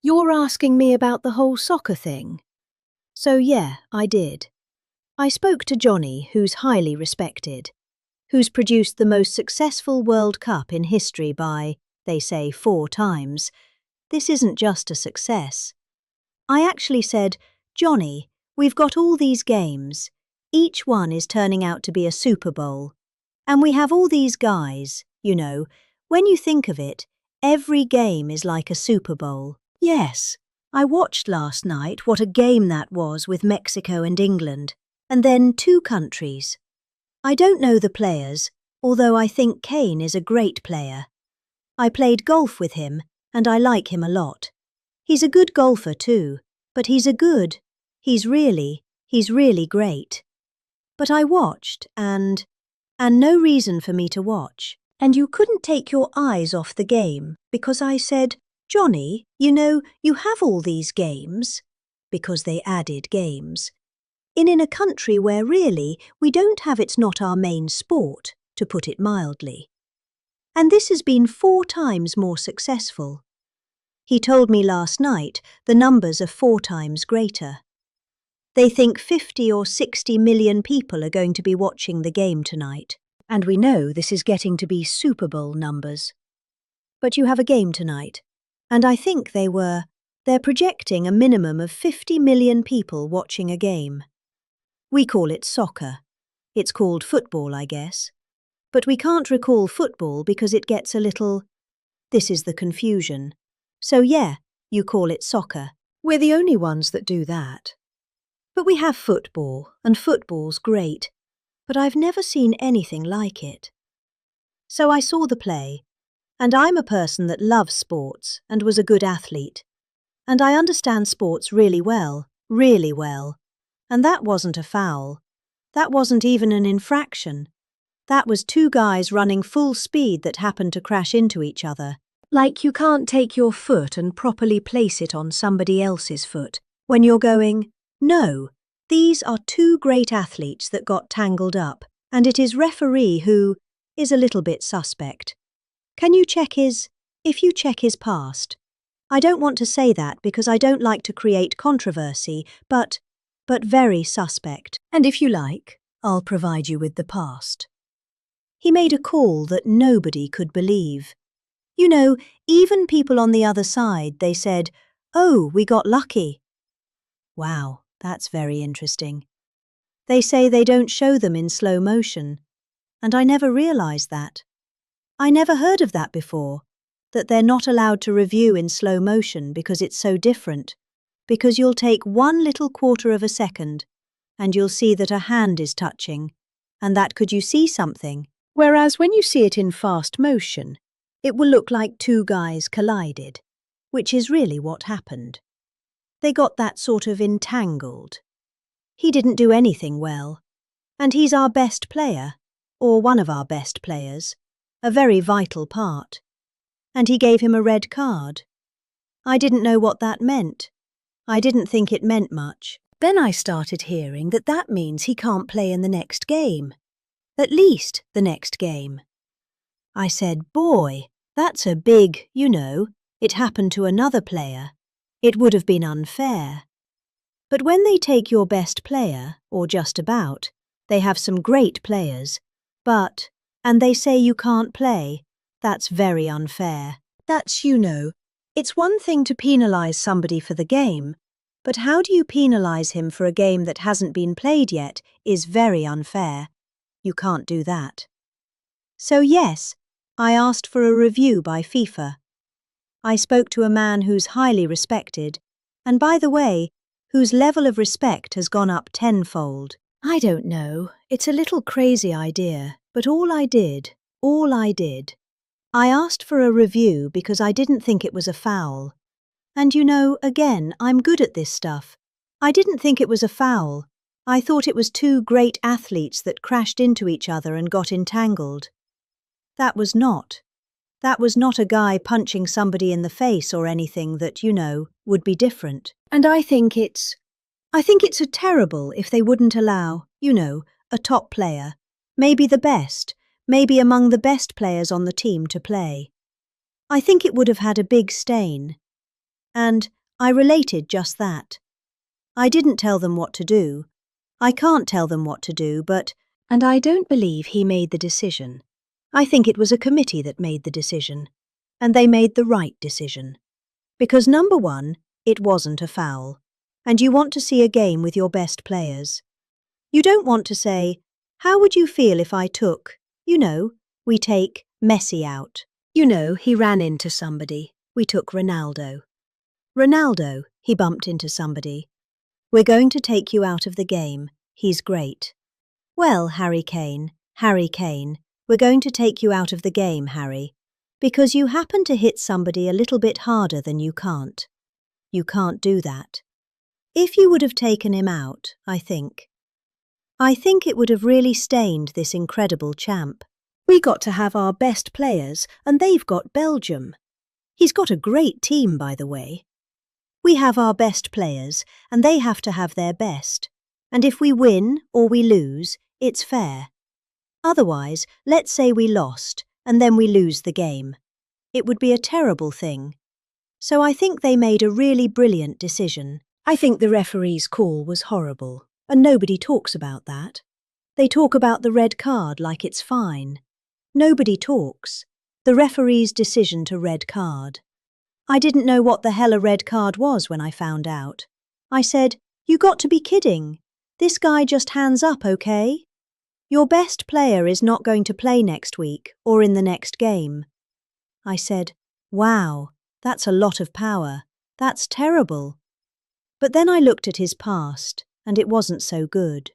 You're asking me about the whole soccer thing? So yeah, I did. I spoke to Johnny, who's highly respected, who's produced the most successful World Cup in history by, they say, 4 times. This isn't just a success. I actually said, Johnny, we've got all these games. Each one is turning out to be a Super Bowl. And we have all these guys, when you think of it, every game is like a Super Bowl. Yes, I watched last night what a game that was with Mexico and England, and then 2 countries. I don't know the players, although I think Kane is a great player. I played golf with him, and I like him a lot. He's a good golfer too, but he's really great. But I watched, and no reason for me to watch. And you couldn't take your eyes off the game, because I said, Johnny, you have all these games, because they added games. In a country where really we don't have, it's not our main sport, to put it mildly. And this has been 4 times more successful. He told me last night the numbers are 4 times greater. They think 50 or 60 million people are going to be watching the game tonight. And we know this is getting to be Super Bowl numbers. But you have a game tonight. And I think they're projecting a minimum of 50 million people watching a game. We call it soccer. It's called football, I guess. But we can't recall football because it gets a little... This is the confusion. So yeah, you call it soccer. We're the only ones that do that. But we have football, and football's great. But I've never seen anything like it. So I saw the play. And I'm a person that loves sports and was a good athlete. And I understand sports really well. And that wasn't a foul. That wasn't even an infraction. That was 2 guys running full speed that happened to crash into each other. Like you can't take your foot and properly place it on somebody else's foot when you're going, no, these are 2 great athletes that got tangled up, and it is referee who is a little bit suspect. If you check his past. I don't want to say that because I don't like to create controversy, but very suspect. And if you like, I'll provide you with the past. He made a call that nobody could believe. Even people on the other side, they said, oh, we got lucky. Wow, that's very interesting. They say they don't show them in slow motion. And I never realized that. I never heard of that before, that they're not allowed to review in slow motion because it's so different. Because you'll take 1 little quarter of a second, and you'll see that a hand is touching, and that could you see something. Whereas when you see it in fast motion, it will look like 2 guys collided, which is really what happened. They got that sort of entangled. He didn't do anything well, and he's our best player, or one of our best players, a very vital part. And he gave him a red card. I didn't know what that meant. I didn't think it meant much. Then I started hearing that means he can't play in the next game. At least the next game. I said, boy, that's a big, it happened to another player. It would have been unfair. But when they take your best player, or just about, they have some great players, and they say you can't play, that's very unfair. That's, it's one thing to penalise somebody for the game, but how do you penalise him for a game that hasn't been played yet is very unfair. You can't do that. So yes, I asked for a review by FIFA. I spoke to a man who's highly respected, and by the way, whose level of respect has gone up tenfold. I don't know, it's a little crazy idea, but all I did, I asked for a review because I didn't think it was a foul. And again, I'm good at this stuff. I didn't think it was a foul. I thought it was 2 great athletes that crashed into each other and got entangled. That was not a guy punching somebody in the face or anything that, would be different. And I think it's a terrible if they wouldn't allow, a top player, maybe the best, maybe among the best players on the team to play. I think it would have had a big stain. And I related just that. I didn't tell them what to do. I can't tell them what to do, but... And I don't believe he made the decision. I think it was a committee that made the decision. And they made the right decision. Because number one, it wasn't a foul. And you want to see a game with your best players. You don't want to say, how would you feel if I took, we take Messi out. He ran into somebody. We took Ronaldo. Ronaldo, he bumped into somebody. We're going to take you out of the game. He's great. Well, Harry Kane, we're going to take you out of the game, Harry, because you happen to hit somebody a little bit harder than you can't. You can't do that. If you would have taken him out, I think it would have really stained this incredible champ. We got to have our best players, and they've got Belgium. He's got a great team, by the way. We have our best players, and they have to have their best. And if we win or we lose, it's fair. Otherwise, let's say we lost, and then we lose the game. It would be a terrible thing. So I think they made a really brilliant decision. I think the referee's call was horrible, and nobody talks about that. They talk about the red card like it's fine. Nobody talks. The referee's decision to red card. I didn't know what the hell a red card was when I found out. I said, "You got to be kidding. This guy just hands up, okay? Your best player is not going to play next week or in the next game." I said, "Wow, that's a lot of power. That's terrible." But then I looked at his past, and it wasn't so good.